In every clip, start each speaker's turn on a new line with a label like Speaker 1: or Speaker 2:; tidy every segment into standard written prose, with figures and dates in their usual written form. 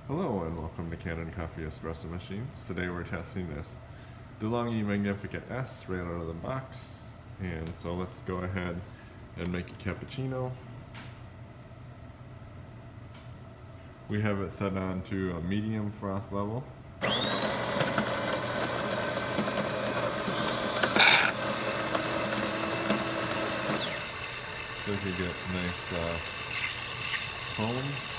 Speaker 1: Hello and welcome to Kanen Coffee Espresso Machines. Today we're testing this DeLonghi Magnificent S right out of the box. And so let's go ahead and make a cappuccino. We have it set on to a medium froth level. So you can get nice foam.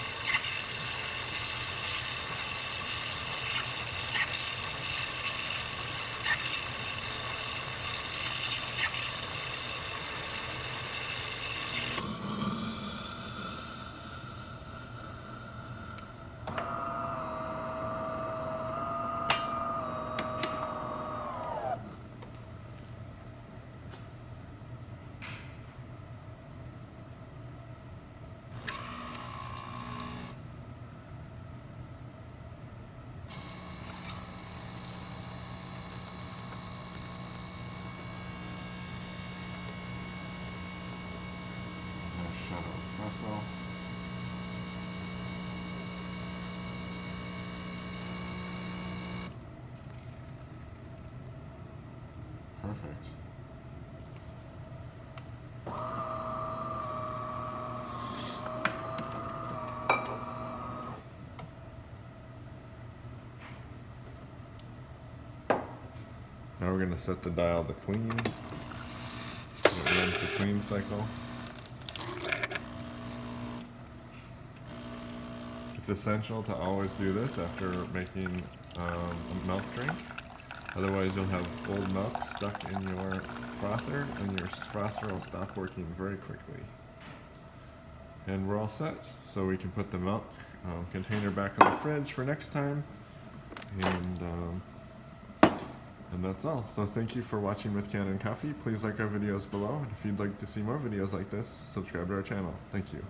Speaker 1: Shadow espresso. Perfect. Now we're going to set the dial to clean. It runs the clean cycle. It's essential to always do this after making a milk drink. Otherwise you'll have old milk stuck in your frother and your frother will stop working very quickly. And we're all set, so we can put the milk container back in the fridge for next time. And that's all. So thank you for watching with Kanen Coffee. Please like our videos below, and if you'd like to see more videos like this, subscribe to our channel. Thank you.